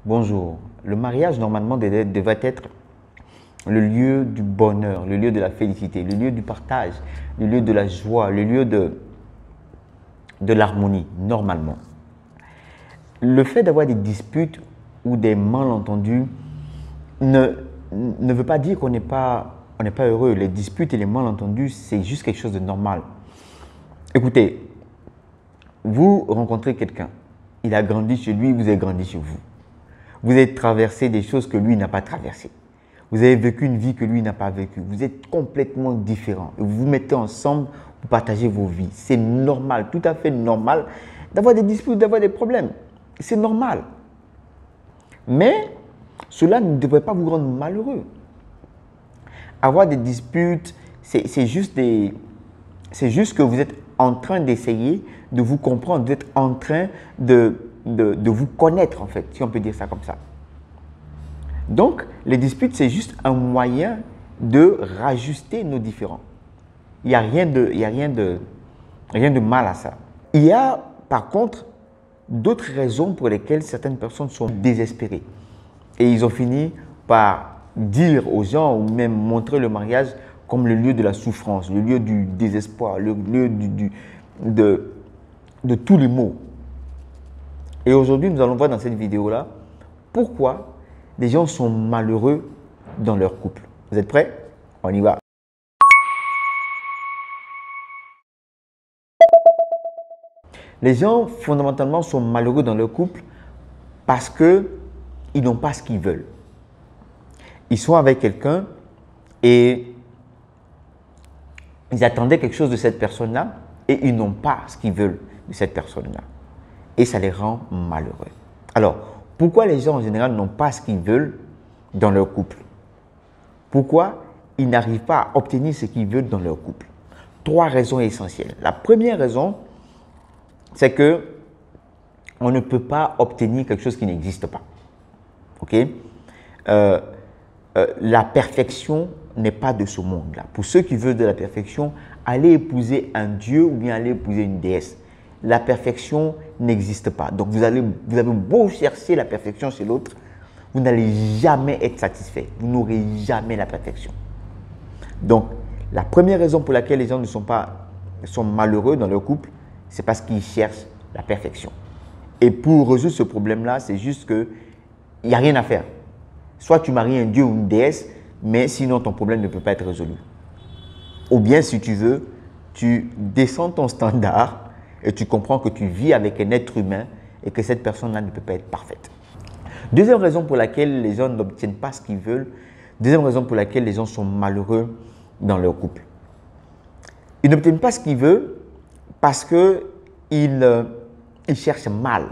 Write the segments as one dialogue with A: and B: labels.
A: Bonjour. Le mariage, normalement, devrait être le lieu du bonheur, le lieu de la félicité, le lieu du partage, le lieu de la joie, le lieu de l'harmonie, normalement. Le fait d'avoir des disputes ou des malentendus ne veut pas dire qu'on n'est pas heureux. Les disputes et les malentendus, c'est juste quelque chose de normal. Écoutez, vous rencontrez quelqu'un, il a grandi chez lui, vous avez grandi chez vous. Vous avez traversé des choses que lui n'a pas traversées. Vous avez vécu une vie que lui n'a pas vécue. Vous êtes complètement différents. Vous vous mettez ensemble, vous partagez vos vies. C'est normal, tout à fait normal d'avoir des disputes, d'avoir des problèmes. C'est normal. Mais cela ne devrait pas vous rendre malheureux. Avoir des disputes, c'est juste que vous êtes en train d'essayer de vous comprendre, vous êtes en train de vous connaître en fait, si on peut dire ça comme ça. Donc, les disputes, c'est juste un moyen de rajuster nos différends. Il n'y a rien de mal à ça. Il y a par contre d'autres raisons pour lesquelles certaines personnes sont désespérées. Et ils ont fini par dire aux gens ou même montrer le mariage comme le lieu de la souffrance, le lieu du désespoir, le lieu de tous les maux. Et aujourd'hui, nous allons voir dans cette vidéo-là pourquoi les gens sont malheureux dans leur couple. Vous êtes prêts? On y va. Les gens, fondamentalement, sont malheureux dans leur couple parce qu'ils n'ont pas ce qu'ils veulent. Ils sont avec quelqu'un et ils attendaient quelque chose de cette personne-là et ils n'ont pas ce qu'ils veulent de cette personne-là. Et ça les rend malheureux. Alors, pourquoi les gens en général n'ont pas ce qu'ils veulent dans leur couple? Pourquoi ils n'arrivent pas à obtenir ce qu'ils veulent dans leur couple? Trois raisons essentielles. La première raison, c'est que on ne peut pas obtenir quelque chose qui n'existe pas. Ok? La perfection n'est pas de ce monde-là. Pour ceux qui veulent de la perfection, allez épouser un dieu ou bien allez épouser une déesse. La perfection n'existe pas. Donc, vous avez beau chercher la perfection chez l'autre, vous n'allez jamais être satisfait. Vous n'aurez jamais la perfection. Donc, la première raison pour laquelle les gens sont malheureux dans leur couple, c'est parce qu'ils cherchent la perfection. Et pour résoudre ce problème-là, c'est juste qu'il n'y a rien à faire. Soit tu maries un dieu ou une déesse, mais sinon ton problème ne peut pas être résolu. Ou bien, si tu veux, tu descends ton standard et tu comprends que tu vis avec un être humain et que cette personne-là ne peut pas être parfaite. Deuxième raison pour laquelle les gens n'obtiennent pas ce qu'ils veulent, deuxième raison pour laquelle les gens sont malheureux dans leur couple. Ils n'obtiennent pas ce qu'ils veulent parce qu'ils cherchent mal.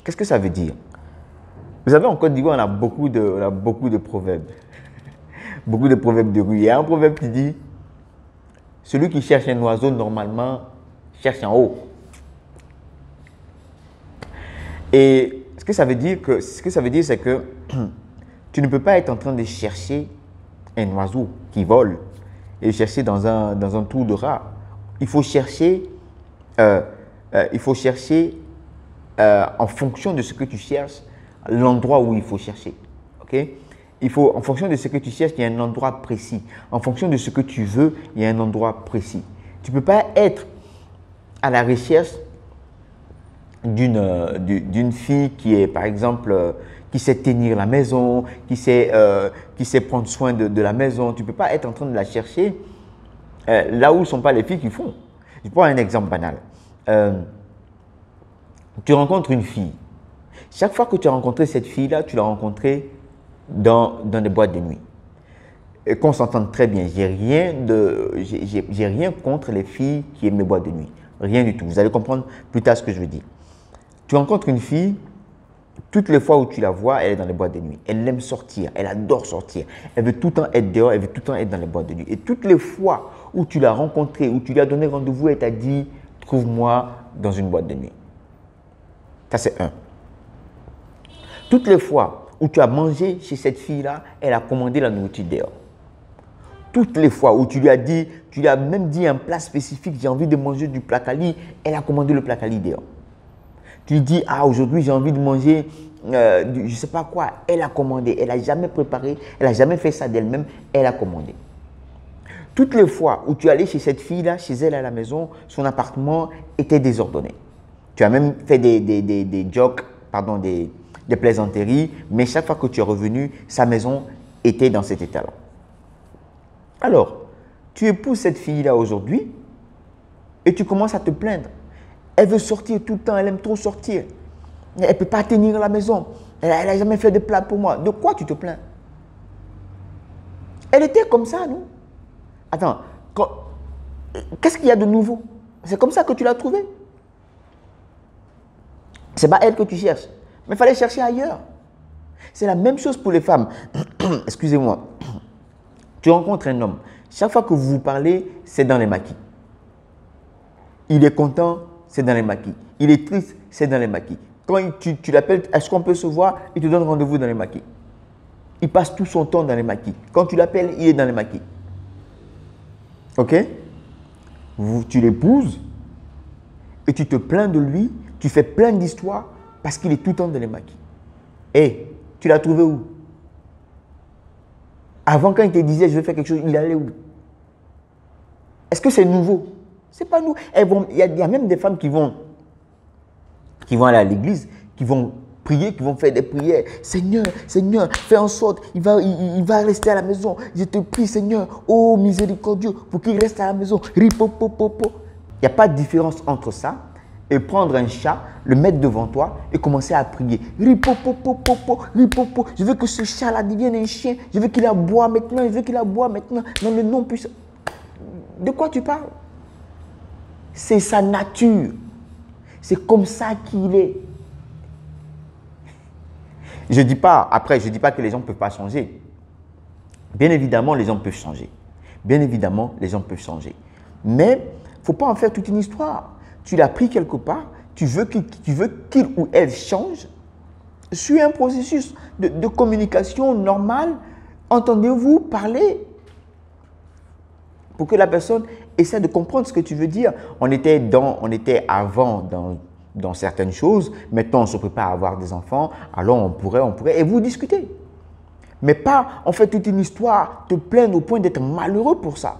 A: Qu'est-ce que ça veut dire? Vous savez, en Côte d'Ivoire, on a beaucoup de proverbes. Beaucoup de proverbes de rue. Il y a un proverbe qui dit « Celui qui cherche un oiseau, normalement, cherche en haut. » Et ce que ça veut dire, c'est que tu ne peux pas être en train de chercher un oiseau qui vole et chercher dans un trou de rat. Il faut chercher, en fonction de ce que tu cherches, l'endroit où il faut chercher. Okay? En fonction de ce que tu cherches, il y a un endroit précis. En fonction de ce que tu veux, il y a un endroit précis. Tu ne peux pas être à la recherche d'une fille qui est, par exemple, qui sait tenir la maison, qui sait prendre soin de la maison. Tu ne peux pas être en train de la chercher là où ne sont pas les filles qui font. Je prends un exemple banal. Tu rencontres une fille. Chaque fois que tu as rencontré cette fille-là, tu l'as rencontrée dans des boîtes de nuit. Et qu'on s'entende très bien. J'ai rien contre les filles qui aiment les boîtes de nuit. Rien du tout. Vous allez comprendre plus tard ce que je veux dire. Tu rencontres une fille, toutes les fois où tu la vois, elle est dans les boîtes de nuit. Elle aime sortir, elle adore sortir. Elle veut tout le temps être dehors, elle veut tout le temps être dans les boîtes de nuit. Et toutes les fois où tu l'as rencontrée, où tu lui as donné rendez-vous, elle t'a dit « Trouve-moi dans une boîte de nuit ». Ça, c'est un. Toutes les fois où tu as mangé chez cette fille-là, elle a commandé la nourriture dehors. Toutes les fois où tu lui as même dit un plat spécifique, j'ai envie de manger du placali, elle a commandé le placali dehors. Tu lui dis, ah, aujourd'hui, j'ai envie de manger, je ne sais pas quoi. Elle a commandé. Elle n'a jamais préparé. Elle n'a jamais fait ça d'elle-même. Elle a commandé. Toutes les fois où tu es allé chez cette fille-là, chez elle à la maison, son appartement était désordonné. Tu as même fait des jokes, pardon, des plaisanteries, mais chaque fois que tu es revenu, sa maison était dans cet état-là. Alors, tu épouses cette fille-là aujourd'hui et tu commences à te plaindre. Elle veut sortir tout le temps, elle aime trop sortir. Elle ne peut pas tenir la maison. Elle n'a jamais fait de plat pour moi. De quoi tu te plains? Elle était comme ça, non? Attends, qu'est-ce qu'il y a de nouveau? C'est comme ça que tu l'as trouvée? Ce n'est pas elle que tu cherches. Mais il fallait chercher ailleurs. C'est la même chose pour les femmes. Excusez-moi. Tu rencontres un homme. Chaque fois que vous vous parlez, c'est dans les maquis. Il est content, c'est dans les maquis. Il est triste, c'est dans les maquis. Quand tu l'appelles, est-ce qu'on peut se voir? Il te donne rendez-vous dans les maquis. Il passe tout son temps dans les maquis. Quand tu l'appelles, il est dans les maquis. Ok? Tu l'épouses et tu te plains de lui. Tu fais plein d'histoires parce qu'il est tout le temps dans les maquis. Et tu l'as trouvé où? Avant, quand il te disait je vais faire quelque chose, il allait où? Est-ce que c'est nouveau? C'est pas nouveau. Il y a même des femmes qui vont aller à l'église, qui vont prier, qui vont faire des prières. Seigneur, Seigneur, fais en sorte, il va rester à la maison. Je te prie, Seigneur, oh miséricordieux, pour qu'il reste à la maison. Ripopopopo. Il n'y a pas de différence entre ça et prendre un chat, le mettre devant toi et commencer à prier. Ripopopopopo, ripopo. Je veux que ce chat-là devienne un chien. Je veux qu'il aboie maintenant. Je veux qu'il aboie maintenant. Dans le nom puissant. De quoi tu parles? C'est sa nature. C'est comme ça qu'il est. Je ne dis pas que les gens ne peuvent pas changer. Bien évidemment, les gens peuvent changer. Bien évidemment, les gens peuvent changer. Mais il ne faut pas en faire toute une histoire. Tu l'as pris quelque part, tu veux qu'il ou elle change. Suis un processus de communication normale. Entendez-vous parler pour que la personne essaie de comprendre ce que tu veux dire. On était avant dans certaines choses. Maintenant, on se prépare à avoir des enfants. Alors, on pourrait, et vous discutez. Mais pas, on fait toute une histoire, te plaindre au point d'être malheureux pour ça.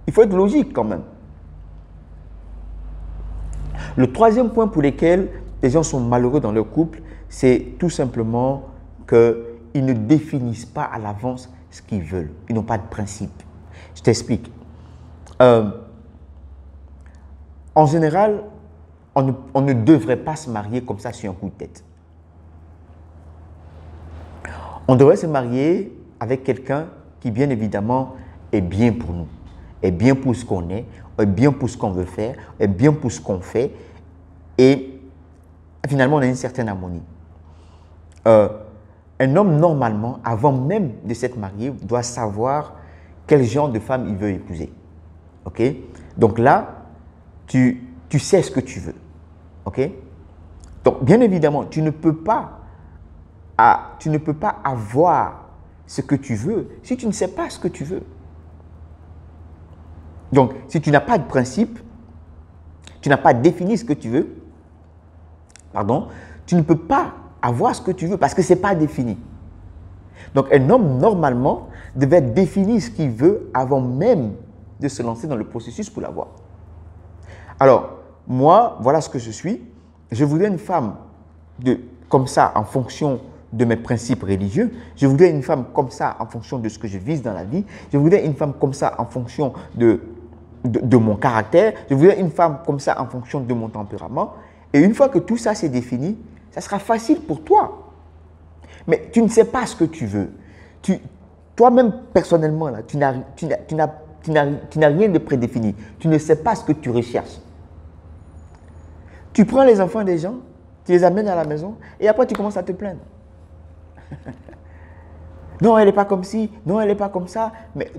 A: Il faut être logique quand même. Le troisième point pour lequel les gens sont malheureux dans leur couple, c'est tout simplement qu'ils ne définissent pas à l'avance ce qu'ils veulent. Ils n'ont pas de principe. Je t'explique. En général, on ne devrait pas se marier comme ça sur un coup de tête. On devrait se marier avec quelqu'un qui, bien évidemment, est bien pour nous, est bien pour ce qu'on est bien pour ce qu'on veut faire, est bien pour ce qu'on fait. Et finalement, on a une certaine harmonie. Un homme, normalement, avant même de s'être marié, doit savoir quel genre de femme il veut épouser. Ok? Donc là, tu sais ce que tu veux. Ok? Donc, bien évidemment, tu ne peux pas avoir ce que tu veux si tu ne sais pas ce que tu veux. Donc, si tu n'as pas de principe, tu n'as pas défini ce que tu veux, tu ne peux pas avoir ce que tu veux parce que ce n'est pas défini. Donc, un homme, normalement, devait définir ce qu'il veut avant même de se lancer dans le processus pour l'avoir. Alors, moi, voilà ce que je suis. Je voudrais une femme comme ça en fonction de mes principes religieux. Je voudrais une femme comme ça en fonction de ce que je vise dans la vie. Je voudrais une femme comme ça en fonction de mon caractère. Je voudrais une femme comme ça en fonction de mon tempérament. Et une fois que tout ça c'est défini, ça sera facile pour toi. Mais tu ne sais pas ce que tu veux. Toi-même, personnellement, là, tu n'as rien de prédéfini. Tu ne sais pas ce que tu recherches. Tu prends les enfants des gens, tu les amènes à la maison et après tu commences à te plaindre. Non, elle n'est pas comme ci, non, elle n'est pas comme ça. Mais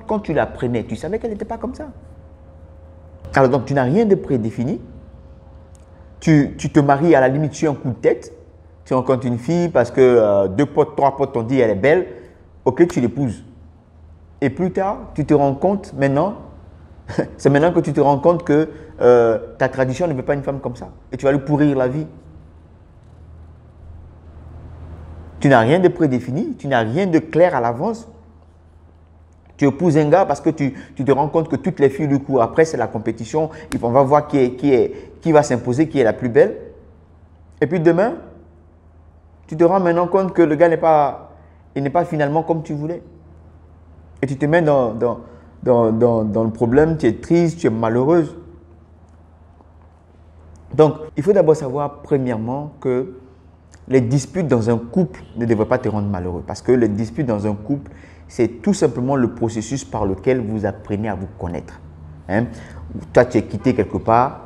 A: quand tu la prenais, tu savais qu'elle n'était pas comme ça. Alors donc, tu n'as rien de prédéfini. Tu te maries à la limite sur un coup de tête. Tu rencontres une fille parce que 2 potes, 3 potes t'ont dit elle est belle. Ok, tu l'épouses. Et plus tard, tu te rends compte maintenant C'est maintenant que tu te rends compte que ta tradition ne veut pas une femme comme ça. Et tu vas lui pourrir la vie. Tu n'as rien de prédéfini, tu n'as rien de clair à l'avance. Tu épouses un gars parce que tu te rends compte que toutes les filles du coup, après c'est la compétition, on va voir qui va s'imposer, qui est la plus belle. Et puis demain, tu te rends maintenant compte que le gars n'est pas finalement comme tu voulais. Et tu te mets dans le problème, tu es triste, tu es malheureuse. Donc, il faut d'abord savoir premièrement que les disputes dans un couple ne devraient pas te rendre malheureux. Parce que les disputes dans un couple, c'est tout simplement le processus par lequel vous apprenez à vous connaître. Hein? Toi, tu es quitté quelque part,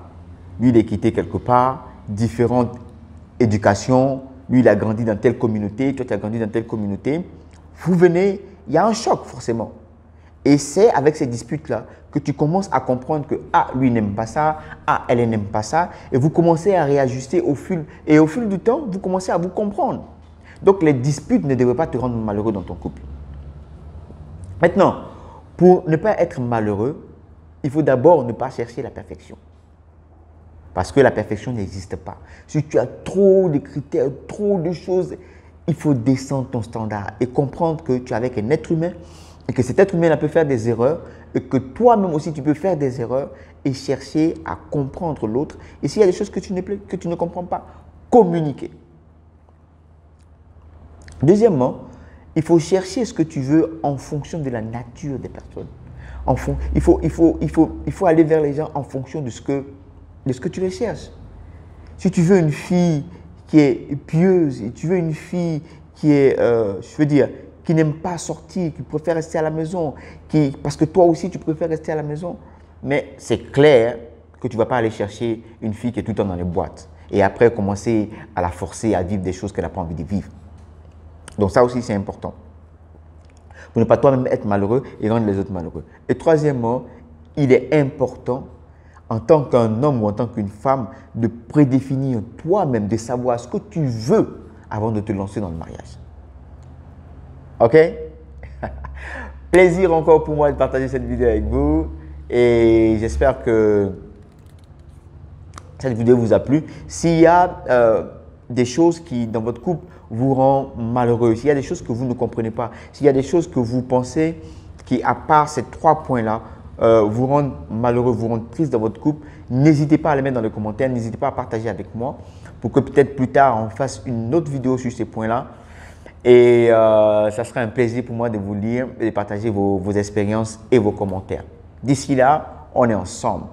A: lui, il est quitté quelque part, différentes éducations, lui, il a grandi dans telle communauté, toi, tu as grandi dans telle communauté. Vous venez, il y a un choc forcément. Et c'est avec ces disputes-là que tu commences à comprendre que lui n'aime pas ça, elle n'aime pas ça. Et vous commencez à réajuster au fil du temps, vous commencez à vous comprendre. Donc les disputes ne devraient pas te rendre malheureux dans ton couple. Maintenant, pour ne pas être malheureux, il faut d'abord ne pas chercher la perfection. Parce que la perfection n'existe pas. Si tu as trop de critères, trop de choses, il faut descendre ton standard et comprendre que tu es avec un être humain et que cet être humain peut faire des erreurs et que toi-même aussi tu peux faire des erreurs et chercher à comprendre l'autre. Et s'il y a des choses que tu ne comprends pas, communiquer. Deuxièmement, il faut chercher ce que tu veux en fonction de la nature des personnes. Il faut aller vers les gens en fonction de ce que tu recherches. Si tu veux une fille qui est pieuse, et tu veux une fille qui est, qui n'aime pas sortir, qui préfère rester à la maison, parce que toi aussi tu préfères rester à la maison, mais c'est clair que tu ne vas pas aller chercher une fille qui est tout le temps dans les boîtes et après commencer à la forcer à vivre des choses qu'elle n'a pas envie de vivre. Donc ça aussi c'est important. Pour ne pas toi-même être malheureux et rendre les autres malheureux. Et troisièmement, il est important en tant qu'un homme ou en tant qu'une femme de prédéfinir toi-même, de savoir ce que tu veux avant de te lancer dans le mariage. Ok? Plaisir encore pour moi de partager cette vidéo avec vous et j'espère que cette vidéo vous a plu. S'il y a des choses qui, dans votre couple, vous rendent malheureux, s'il y a des choses que vous ne comprenez pas, s'il y a des choses que vous pensez qui, à part ces 3 points-là, vous rendent malheureux, vous rendent triste dans votre couple, n'hésitez pas à les mettre dans les commentaires, n'hésitez pas à partager avec moi pour que peut-être plus tard, on fasse une autre vidéo sur ces points-là. Et ça sera un plaisir pour moi de vous lire et de partager vos expériences et vos commentaires. D'ici là, on est ensemble.